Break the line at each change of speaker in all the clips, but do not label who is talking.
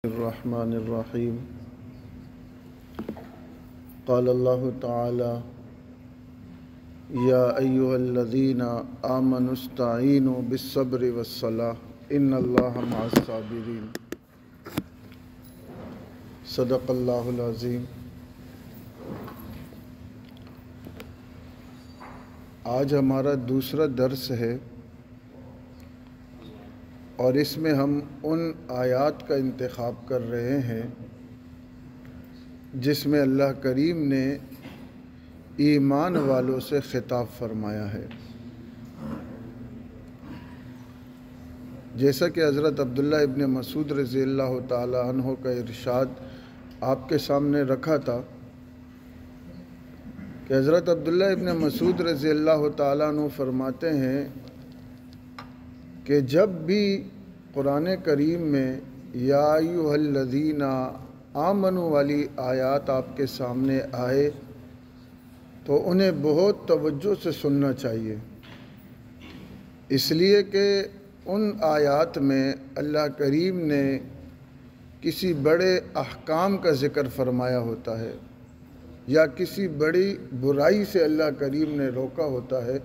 الرحمن الرحیم قال اللہ تعالی یا ایہا الذین آمنوا استعینوا بالصبر والصلاۃ ان اللہ مع الصابرین۔ صدق اللہ العظیم۔ آج ہمارا دوسرا درس ہے اور اس میں ہم ان آیات کا انتخاب کر رہے ہیں جس میں اللہ کریم نے ایمان والوں سے خطاب فرمایا ہے۔ جیسا کہ حضرت عبداللہ ابن مسعود رضی اللہ تعالی عنہ کا ارشاد آپ کے سامنے رکھا تھا کہ حضرت عبداللہ ابن مسعود رضی اللہ تعالی عنہ فرماتے ہیں کہ جب بھی قرآن کریم میں یا ایھا الذین آمنوا والی آیات آپ کے سامنے آئے تو انہیں بہت توجہ سے سننا چاہیے، اس لیے کہ ان آیات میں اللہ کریم نے کسی بڑے احکام کا ذکر فرمایا ہوتا ہے یا کسی بڑی برائی سے اللہ کریم نے روکا ہوتا ہے۔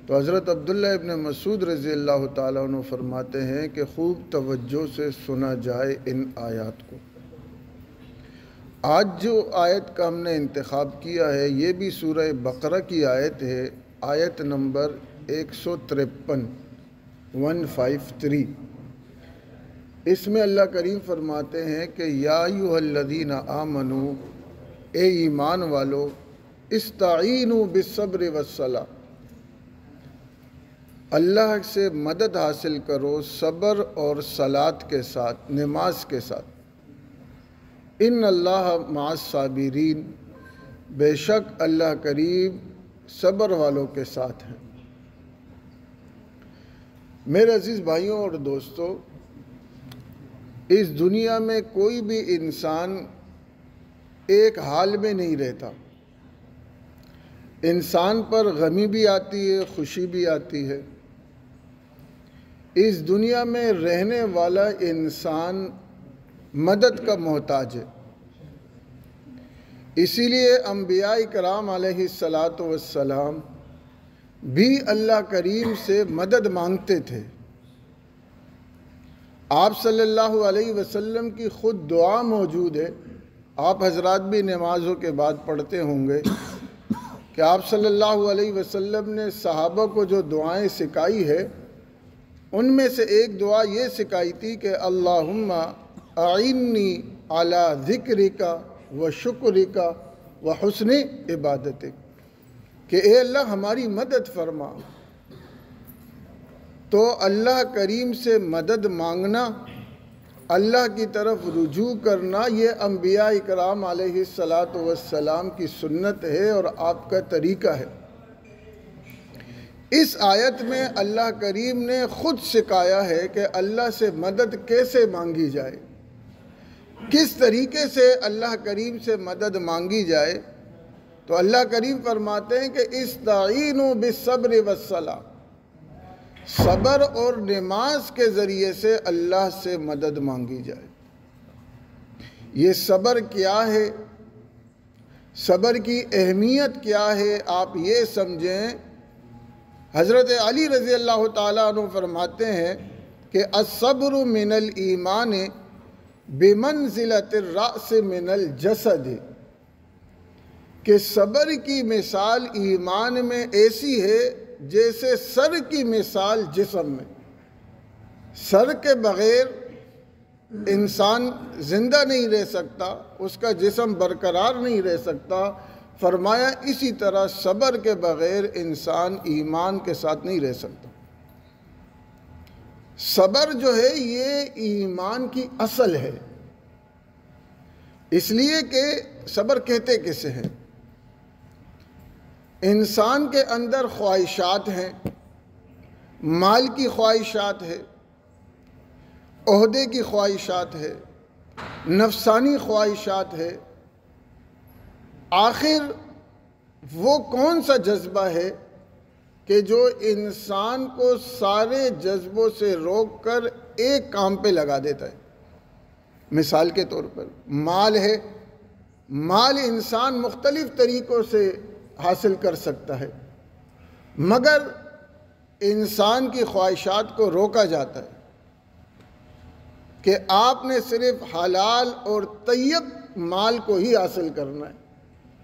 تو حضرت عبداللہ ابن مسعود رضی اللہ تعالیٰ عنہ فرماتے ہیں کہ خوب توجہ سے سنا جائے ان آیات کو۔ آج جو آیت کا ہم نے انتخاب کیا ہے یہ بھی سورہ بقرہ کی آیت ہے، آیت نمبر 153 153۔ اس میں اللہ کریم فرماتے ہیں کہ یا ایھا الذین آمنوا، اے ایمان والو، استعینوا بالصبر والصلاۃ، اللہ سے مدد حاصل کرو صبر اور صلاۃ کے ساتھ، نماز کے ساتھ۔ ان اللہ مع الصابرین، بے شک اللہ کریم صبر والوں کے ساتھ ہیں۔ میرے عزیز بھائیوں اور دوستو، اس دنیا میں کوئی بھی انسان ایک حال میں نہیں رہتا۔ انسان پر غمی بھی آتی ہے، خوشی بھی آتی ہے۔ اس دنیا میں رہنے والا انسان مدد کا محتاج ہے، اسی لیے انبیاء کرام علیہ السلام بھی اللہ کریم سے مدد مانگتے تھے۔ آپ صلی اللہ علیہ وسلم کی خود دعا موجود ہے، آپ حضرات بھی نمازوں کے بعد پڑھتے ہوں گے کہ آپ صلی اللہ علیہ وسلم نے صحابہ کو جو دعائیں سکھائی ہے ان میں سے ایک دعا یہ سکھائی تھی کہ اللہم اعنی علی ذکرک و شکرک و حسن عبادتک، کہ اے اللہ ہماری مدد فرما۔ تو اللہ کریم سے مدد مانگنا، اللہ کی طرف رجوع کرنا، یہ انبیاء کرام علیہ السلام کی سنت ہے اور آپ کا طریقہ ہے۔ اس آیت میں اللہ کریم نے خود سکھایا ہے کہ اللہ سے مدد کیسے مانگی جائے، کس طریقے سے اللہ کریم سے مدد مانگی جائے۔ تو اللہ کریم فرماتے ہیں کہ استعینوا بالصبر والصلاۃ، صبر اور نماز کے ذریعے سے اللہ سے مدد مانگی جائے۔ یہ صبر کیا ہے، صبر کی اہمیت کیا ہے، آپ یہ سمجھیں۔ حضرت علی رضی اللہ تعالیٰ عنہ فرماتے ہیں کہ الصبر من الایمان بمنزلۃ الرأس من الجسد، کہ صبر کی مثال ایمان میں ایسی ہے جیسے سر کی مثال جسم میں۔ سر کے بغیر انسان زندہ نہیں رہ سکتا، اس کا جسم برقرار نہیں رہ سکتا۔ فرمایا اسی طرح صبر کے بغیر انسان ایمان کے ساتھ نہیں رہ سکتا۔ صبر جو ہے یہ ایمان کی اصل ہے، اس لیے کہ صبر کہتے کسے ہیں؟ انسان کے اندر خواہشات ہیں، مال کی خواہشات ہے، عہدے کی خواہشات ہے، نفسانی خواہشات ہے۔ آخر وہ کون سا جذبہ ہے کہ جو انسان کو سارے جذبوں سے روک کر ایک کام پہ لگا دیتا ہے؟ مثال کے طور پر مال ہے، مال انسان مختلف طریقوں سے حاصل کر سکتا ہے، مگر انسان کی خواہشات کو روکا جاتا ہے کہ آپ نے صرف حلال اور طیب مال کو ہی حاصل کرنا ہے۔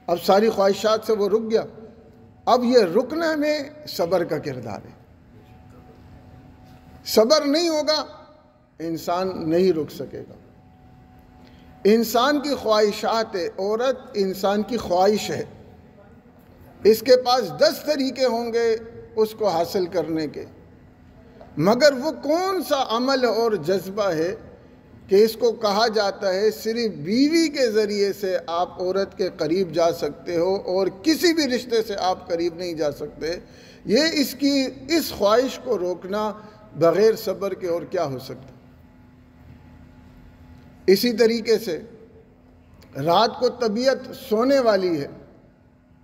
اب ساری خواہشات سے وہ رک گیا، اب یہ رکنے میں صبر کا کردار ہے۔ صبر نہیں ہوگا انسان نہیں رک سکے گا۔ انسان کی خواہشات ہے، عورت انسان کی خواہش ہے، اس کے پاس 10 طریقے ہوں گے اس کو حاصل کرنے کے، مگر وہ کون سا عمل اور جذبہ ہے کہ اس کو کہا جاتا ہے صرف بیوی کے ذریعے سے آپ عورت کے قریب جا سکتے ہو اور کسی بھی رشتے سے آپ قریب نہیں جا سکتے۔ یہ اس خواہش کو روکنا بغیر صبر کے اور کیا ہو سکتا۔ اسی طریقے سے رات کو طبیعت سونے والی ہے،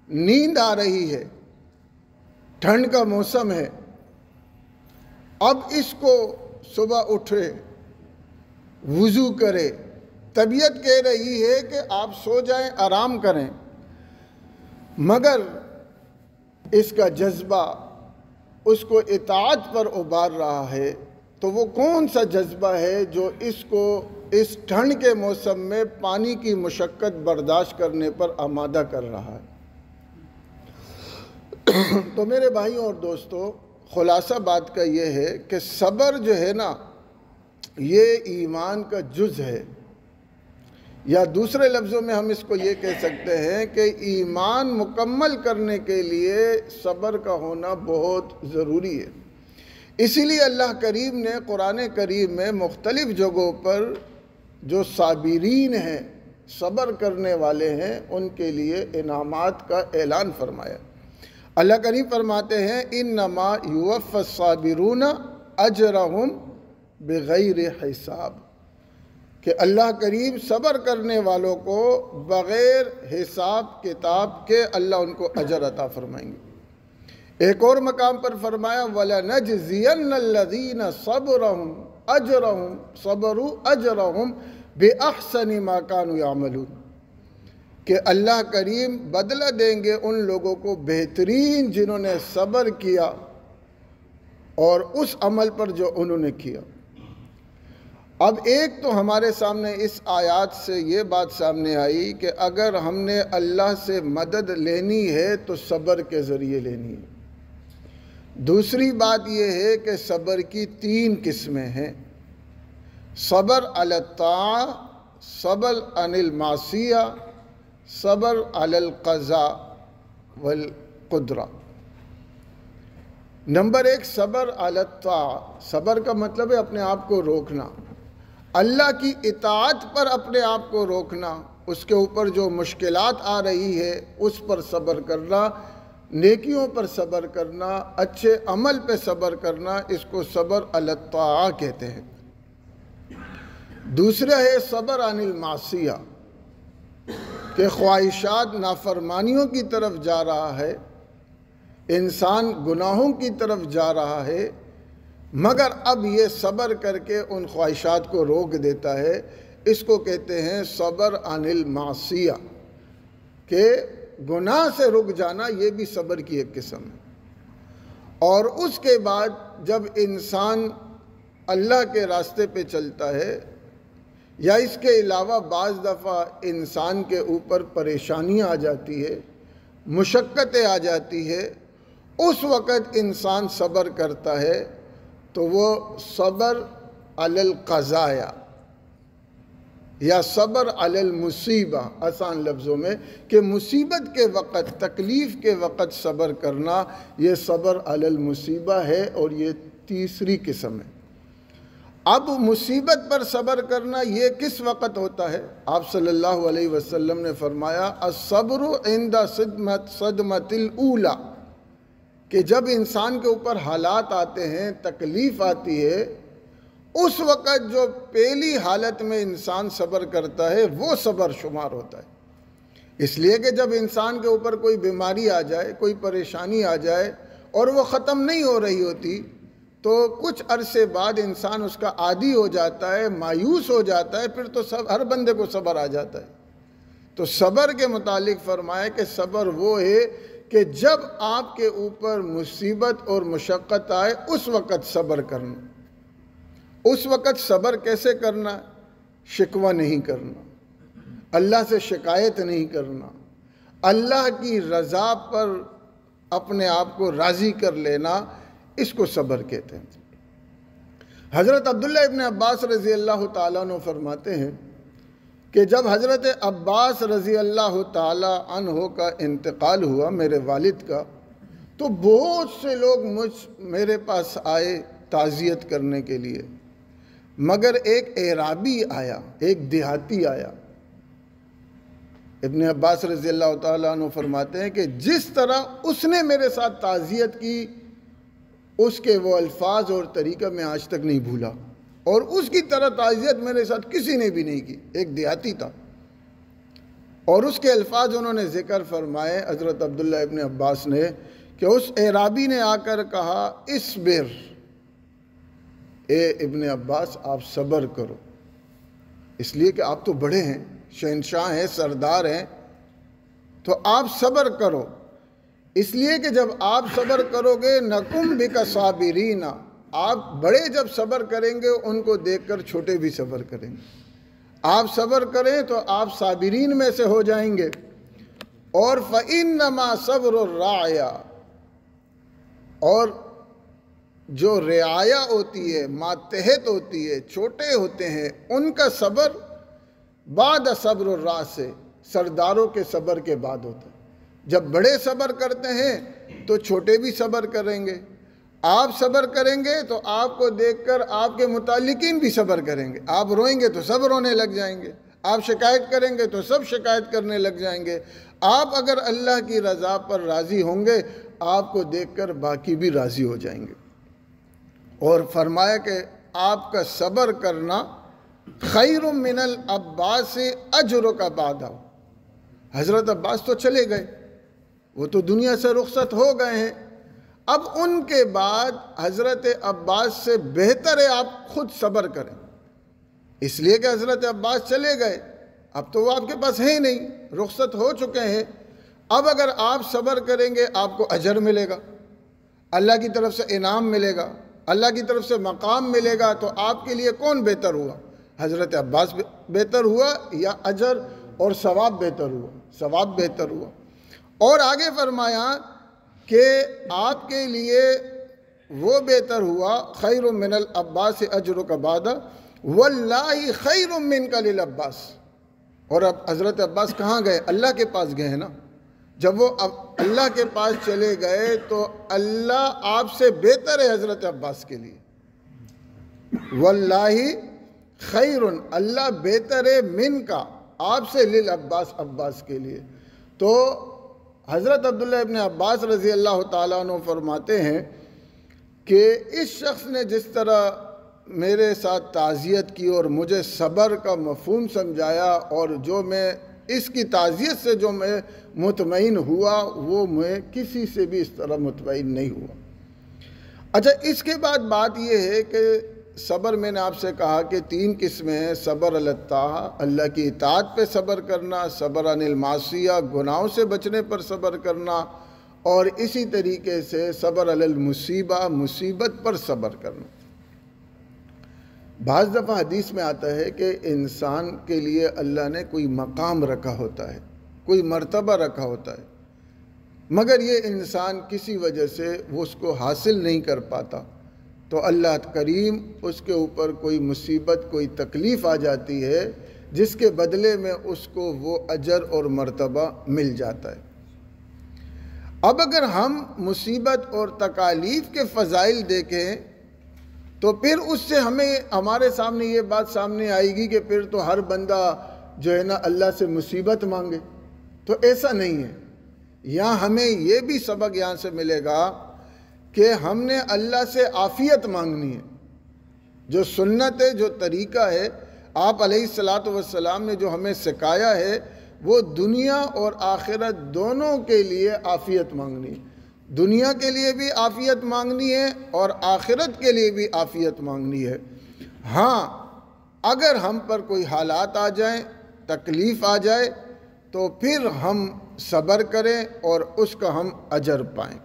نیند آ رہی ہے، ٹھنڈ کا موسم ہے، اب اس کو صبح اٹھے، وضو کرے، طبیعت کہہ رہی ہے کہ آپ سو جائیں، آرام کریں، مگر اس کا جذبہ اس کو اطاعت پر ابھار رہا ہے، تو وہ کون سا جذبہ ہے جو اس کو اس ٹھنڈ کے موسم میں پانی کی مشقت برداشت کرنے پر آمادہ کر رہا ہے۔ تو میرے بھائیوں اور دوستو، خلاصہ بات کا یہ ہے کہ صبر جو ہے نا، یہ ایمان کا جز ہے، یا دوسرے لفظوں میں ہم اس کو یہ کہہ سکتے ہیں کہ ایمان مکمل کرنے کے لیے صبر کا ہونا بہت ضروری ہے۔ اسی لیے اللہ کریم نے قرآن کریم میں مختلف جگہوں پر جو صابرین ہیں، صبر کرنے والے ہیں، ان کے لیے انعامات کا اعلان فرمایا۔ اللہ کریم فرماتے ہیں انما یوفی الصابرون اجرہم بغیر حساب، کہ اللہ کریم صبر کرنے والوں کو بغیر حساب کتاب کے اللہ ان کو اجر عطا فرمائیں گے۔ ایک اور مقام پر فرمایا وَلَنَجْزِيَنَّ الَّذِينَ صَبَرُوا أَجْرَهُمْ بِأَحْسَنِ مَا كَانُوا يَعْمَلُونَ، کہ اللہ کریم بدلہ دیں گے ان لوگوں کو بہترین جنہوں نے صبر کیا اور اس عمل پر جو انہوں نے کیا۔ اب ایک تو ہمارے سامنے اس آیات سے یہ بات سامنے آئی کہ اگر ہم نے اللہ سے مدد لینی ہے تو صبر کے ذریعے لینی ہے۔ دوسری بات یہ ہے کہ صبر کی 3 قسمیں ہیں، صبر علی الطاعہ، صبر عن المعصیہ، صبر علی القضاء والقدرہ۔ نمبر 1 صبر علی الطاعہ، صبر کا مطلب ہے اپنے آپ کو روکنا، اللہ کی اطاعت پر اپنے آپ کو روکنا، اس کے اوپر جو مشکلات آ رہی ہے اس پر صبر کرنا، نیکیوں پر صبر کرنا، اچھے عمل پہ صبر کرنا، اس کو صبر علی الطاعہ کہتے ہیں۔ دوسرا ہے صبر عن المعصیہ، کہ خواہشات نافرمانیوں کی طرف جا رہا ہے، انسان گناہوں کی طرف جا رہا ہے، مگر اب یہ صبر کر کے ان خواہشات کو روک دیتا ہے، اس کو کہتے ہیں صبر عن المعصیہ، کہ گناہ سے رک جانا، یہ بھی صبر کی ایک قسم ہے۔ اور اس کے بعد جب انسان اللہ کے راستے پہ چلتا ہے، یا اس کے علاوہ بعض دفعہ انسان کے اوپر پریشانیاں آ جاتی ہے، مشقتیں آ جاتی ہے، اس وقت انسان صبر کرتا ہے، تو وہ صبر علی القضاء یا صبر علی المصیبہ، آسان لفظوں میں کہ مصیبت کے وقت، تکلیف کے وقت صبر کرنا، یہ صبر علی المصیبہ ہے، اور یہ تیسری قسم ہے۔ اب مصیبت پر صبر کرنا یہ کس وقت ہوتا ہے؟ آپ صلی اللہ علیہ وسلم نے فرمایا الصبر عند صدمۃ الاولی، کہ جب انسان کے اوپر حالات آتے ہیں، تکلیف آتی ہے، اس وقت جو پہلی حالت میں انسان صبر کرتا ہے وہ صبر شمار ہوتا ہے۔ اس لیے کہ جب انسان کے اوپر کوئی بیماری آ جائے، کوئی پریشانی آ جائے اور وہ ختم نہیں ہو رہی ہوتی، تو کچھ عرصے بعد انسان اس کا عادی ہو جاتا ہے، مایوس ہو جاتا ہے، پھر تو ہر بندے کو صبر آ جاتا ہے۔ تو صبر کے متعلق فرمائے کہ صبر وہ ہے کہ جب آپ کے اوپر مصیبت اور مشقت آئے اس وقت صبر کرنا۔ اس وقت صبر کیسے کرنا؟ شکوہ نہیں کرنا، اللہ سے شکایت نہیں کرنا، اللہ کی رضا پر اپنے آپ کو راضی کر لینا، اس کو صبر کہتے ہیں۔ حضرت عبداللہ ابن عباس رضی اللہ تعالیٰ عنہ فرماتے ہیں کہ جب حضرت عباس رضی اللہ تعالیٰ عنہ کا انتقال ہوا، میرے والد کا، تو بہت سے لوگ میرے پاس آئے تعزیت کرنے کے لیے، مگر ایک اعرابی آیا، ایک دیہاتی آیا۔ ابن عباس رضی اللہ تعالیٰ عنہ فرماتے ہیں کہ جس طرح اس نے میرے ساتھ تعزیت کی، اس کے وہ الفاظ اور طریقہ میں آج تک نہیں بھولا، اور اس کی طرح تعزیت میرے ساتھ کسی نے بھی نہیں کی۔ ایک دیہاتی تھا اور اس کے الفاظ انہوں نے ذکر فرمائے حضرت عبداللہ ابن عباس نے کہ اس اعرابی نے آ کر کہا، اصبر، اے ابن عباس آپ صبر کرو، اس لیے کہ آپ تو بڑے ہیں، شہنشاہ ہیں، سردار ہیں، تو آپ صبر کرو، اس لیے کہ جب آپ صبر کرو گے نَقُمْ بِكَ صَابِرِينَ، آپ بڑے جب صبر کریں گے ان کو دیکھ کر چھوٹے بھی صبر کریں گے، آپ صبر کریں تو آپ صابرین میں سے ہو جائیں گے۔ اور فَإِنَّمَا صَبْرُ الرَّاعِيَ، اور جو رعایا ہوتی ہے، ماتحت ہوتی ہے، چھوٹے ہوتے ہیں، ان کا صبر بعد صبر الراس، سرداروں کے صبر کے بعد ہوتا ہے۔ جب بڑے صبر کرتے ہیں تو چھوٹے بھی صبر کریں گے، آپ صبر کریں گے تو آپ کو دیکھ کر آپ کے متعلقین بھی صبر کریں گے، آپ روئیں گے تو سب رونے لگ جائیں گے، آپ شکایت کریں گے تو سب شکایت کرنے لگ جائیں گے، آپ اگر اللہ کی رضا پر راضی ہوں گے آپ کو دیکھ کر باقی بھی راضی ہو جائیں گے۔ اور فرمایا کہ آپ کا صبر کرنا خیر من العباس اجرک بعدہ، حضرت عباس تو چلے گئے، وہ تو دنیا سے رخصت ہو گئے ہیں، اب ان کے بعد حضرت عباس سے بہتر ہے آپ خود صبر کریں، اس لیے کہ حضرت عباس چلے گئے، اب تو وہ آپ کے پاس ہے ہی نہیں، رخصت ہو چکے ہیں، اب اگر آپ صبر کریں گے آپ کو اجر ملے گا، اللہ کی طرف سے انعام ملے گا، اللہ کی طرف سے مقام ملے گا، تو آپ کے لیے کون بہتر ہوا؟ حضرت عباس بہتر ہوا یا اجر اور ثواب بہتر ہوا؟ ثواب بہتر ہوا۔ اور آگے فرمایا کہ آپ کے لیے وہ بہتر ہوا، خیر من العباس اجرک بعدہ واللہ خیر منک للعباس۔ اور اب حضرت عباس کہاں گئے؟ اللہ کے پاس گئے ہیں نا، جب وہ اب اللہ کے پاس چلے گئے تو اللہ آپ سے بہتر ہے حضرت عباس کے لیے، واللہ خیر، اللہ بہتر ہے من کا، آپ سے للعباس، عباس کے لیے۔ تو حضرت عبداللہ ابن عباس رضی اللہ تعالیٰ عنہ فرماتے ہیں کہ اس شخص نے جس طرح میرے ساتھ تعزیت کی اور مجھے صبر کا مفہوم سمجھایا، اور جو میں اس کی تعزیت سے جو میں مطمئن ہوا، وہ میں کسی سے بھی اس طرح مطمئن نہیں ہوا۔ اچھا، اس کے بعد بات یہ ہے کہ صبر میں نے آپ سے کہا کہ 3 قسمیں ہیں، صبر علی الطاعہ، اللہ کی اطاعت پہ صبر کرنا، صبر عن المعصیہ، گناہوں سے بچنے پر صبر کرنا، اور اسی طریقے سے صبر علی المصیبہ، مصیبت پر صبر کرنا۔ بعض دفعہ حدیث میں آتا ہے کہ انسان کے لیے اللہ نے کوئی مقام رکھا ہوتا ہے، کوئی مرتبہ رکھا ہوتا ہے، مگر یہ انسان کسی وجہ سے وہ اس کو حاصل نہیں کر پاتا، تو اللہ کریم اس کے اوپر کوئی مصیبت، کوئی تکلیف آ جاتی ہے، جس کے بدلے میں اس کو وہ اجر اور مرتبہ مل جاتا ہے۔ اب اگر ہم مصیبت اور تکالیف کے فضائل دیکھیں تو پھر اس سے ہمارے سامنے یہ بات سامنے آئے گی کہ پھر تو ہر بندہ جو ہے نا اللہ سے مصیبت مانگے، تو ایسا نہیں ہے۔ یہاں ہمیں یہ بھی سبق یہاں سے ملے گا کہ ہم نے اللہ سے عافیت مانگنی ہے۔ جو سنت ہے، جو طریقہ ہے، آپ علیہ الصلاۃ والسلام نے جو ہمیں سکھایا ہے، وہ دنیا اور آخرت دونوں کے لیے عافیت مانگنی ہے۔ دنیا کے لیے بھی عافیت مانگنی ہے اور آخرت کے لیے بھی عافیت مانگنی ہے۔ ہاں، اگر ہم پر کوئی حالات آ جائیں، تکلیف آ جائے، تو پھر ہم صبر کریں اور اس کا ہم اجر پائیں۔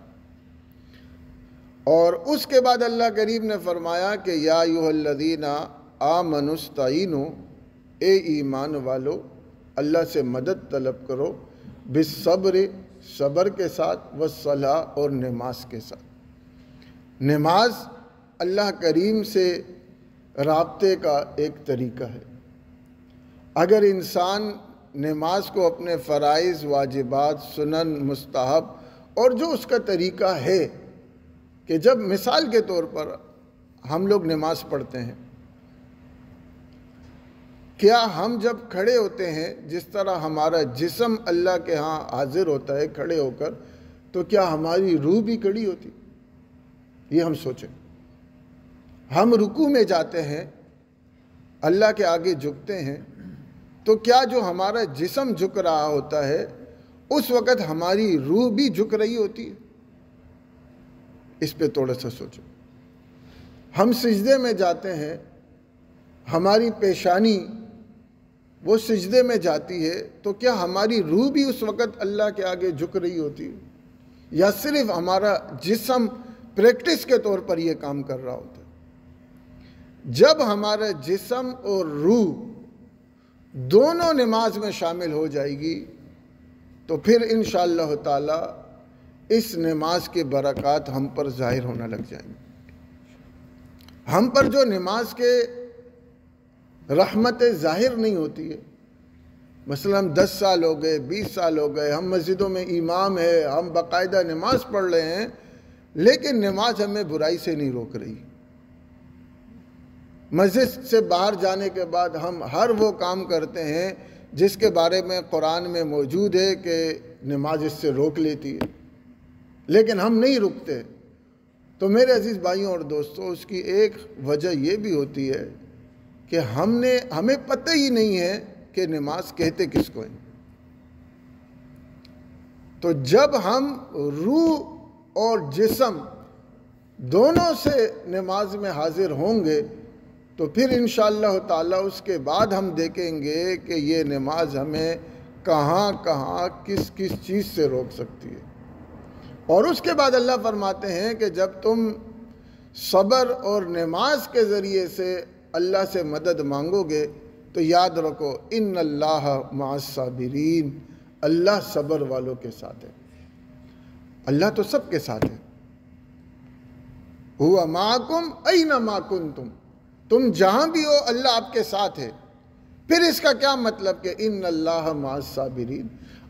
اور اس کے بعد اللہ کریم نے فرمایا کہ یا ایھا الذین آمنوا استعینوا، اے ایمان والو اللہ سے مدد طلب کرو، بالصبر، صبر کے ساتھ، والصلاۃ، اور نماز کے ساتھ۔ نماز اللہ کریم سے رابطے کا ایک طریقہ ہے۔ اگر انسان نماز کو اپنے فرائض، واجبات، سنن، مستحب اور جو اس کا طریقہ ہے کہ جب مثال کے طور پر ہم لوگ نماز پڑھتے ہیں، کیا ہم جب کھڑے ہوتے ہیں جس طرح ہمارا جسم اللہ کے ہاں حاضر ہوتا ہے کھڑے ہو کر، تو کیا ہماری روح بھی کھڑی ہوتی؟ یہ ہم سوچیں۔ ہم رکوع میں جاتے ہیں، اللہ کے آگے جھکتے ہیں، تو کیا جو ہمارا جسم جھک رہا ہوتا ہے اس وقت ہماری روح بھی جھک رہی ہوتی ہے؟ اس پہ تھوڑا سا سوچو۔ ہم سجدے میں جاتے ہیں، ہماری پیشانی وہ سجدے میں جاتی ہے، تو کیا ہماری روح بھی اس وقت اللہ کے آگے جھک رہی ہوتی ہے، یا صرف ہمارا جسم پریکٹس کے طور پر یہ کام کر رہا ہوتا ہے؟ جب ہمارا جسم اور روح دونوں نماز میں شامل ہو جائے گی تو پھر انشاءاللہ تعالی اس نماز کے برکات ہم پر ظاہر ہونا لگ جائیں گے۔ ہم پر جو نماز کے رحمت ظاہر نہیں ہوتی ہے، مثلا ہم 10 سال ہو گئے، 20 سال ہو گئے، ہم مسجدوں میں امام ہے، ہم باقاعدہ نماز پڑھ رہے ہیں، لیکن نماز ہمیں برائی سے نہیں روک رہی۔ مسجد سے باہر جانے کے بعد ہم ہر وہ کام کرتے ہیں جس کے بارے میں قرآن میں موجود ہے کہ نماز اس سے روک لیتی ہے، لیکن ہم نہیں رکتے۔ تو میرے عزیز بھائیوں اور دوستوں، اس کی ایک وجہ یہ بھی ہوتی ہے کہ ہمیں پتہ ہی نہیں ہے کہ نماز کہتے کس کو ہیں۔ تو جب ہم روح اور جسم دونوں سے نماز میں حاضر ہوں گے تو پھر انشاءاللہ تعالی اس کے بعد ہم دیکھیں گے کہ یہ نماز ہمیں کہاں کہاں کس کس چیز سے روک سکتی ہے۔ اور اس کے بعد اللہ فرماتے ہیں کہ جب تم صبر اور نماز کے ذریعے سے اللہ سے مدد مانگو گے تو یاد رکھو ان اللہ مع الصابرین، اللہ صبر والوں کے ساتھ ہے۔ اللہ تو سب کے ساتھ ہے۔ ہوا معکم اینما کنتم، تم جہاں بھی ہو اللہ آپ کے ساتھ ہے۔ پھر اس کا کیا مطلب کہ ان اللہ مع الصابرین،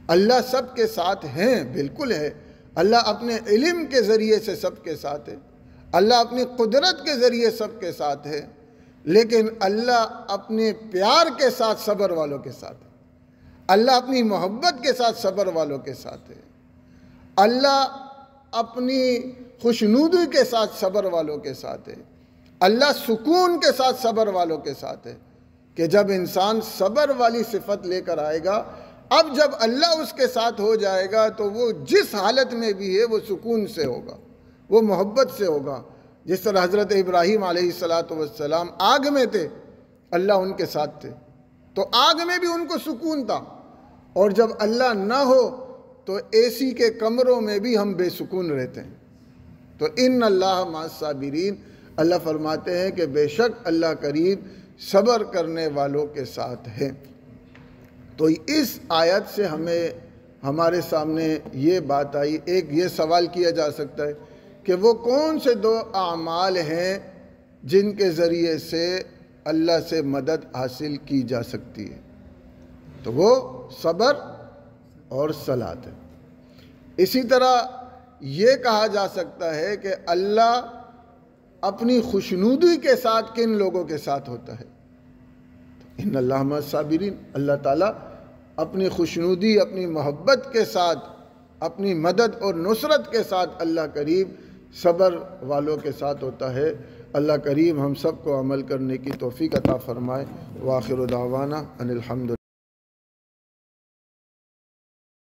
اللہ سب کے ساتھ ہیں؟ بالکل ہے۔ اللہ اپنے علم کے ذریعے سے سب کے ساتھ ہے، اللہ اپنی قدرت کے ذریعے سب کے ساتھ ہے، لیکن اللہ اپنے پیار کے ساتھ صبر والوں کے ساتھ ہے، اللہ اپنی محبت کے ساتھ صبر والوں کے ساتھ ہے، اللہ اپنی خوشنودی کے ساتھ صبر والوں کے ساتھ ہے، اللہ سکون کے ساتھ صبر والوں کے ساتھ ہے۔ کہ جب انسان صبر والی صفت لے کر آئے گا، اب جب اللہ اس کے ساتھ ہو جائے گا تو وہ جس حالت میں بھی ہے وہ سکون سے ہوگا، وہ محبت سے ہوگا۔ جس طرح حضرت ابراہیم علیہ السلام آگ میں تھے، اللہ ان کے ساتھ تھے، تو آگ میں بھی ان کو سکون تھا، اور جب اللہ نہ ہو تو اے سی کے کمروں میں بھی ہم بے سکون رہتے ہیں۔ تو ان اللہ مع الصابرین، اللہ فرماتے ہیں کہ بے شک اللہ کریم صبر کرنے والوں کے ساتھ ہے۔ تو اس آیت سے ہمارے سامنے یہ بات آئی، ایک یہ سوال کیا جا سکتا ہے کہ وہ کون سے 2 اعمال ہیں جن کے ذریعے سے اللہ سے مدد حاصل کی جا سکتی ہے؟ تو وہ صبر اور صلاۃ ہے۔ اسی طرح یہ کہا جا سکتا ہے کہ اللہ اپنی خوشنودی کے ساتھ کن لوگوں کے ساتھ ہوتا ہے؟ ان اللہ مع الصابرین، اللہ تعالیٰ اپنی خوشنودی، اپنی محبت کے ساتھ، اپنی مدد اور نصرت کے ساتھ اللہ کریم صبر والوں کے ساتھ ہوتا ہے۔ اللہ کریم ہم سب کو عمل کرنے کی توفیق عطا فرمائے۔ وآخر دعوانا ان الحمد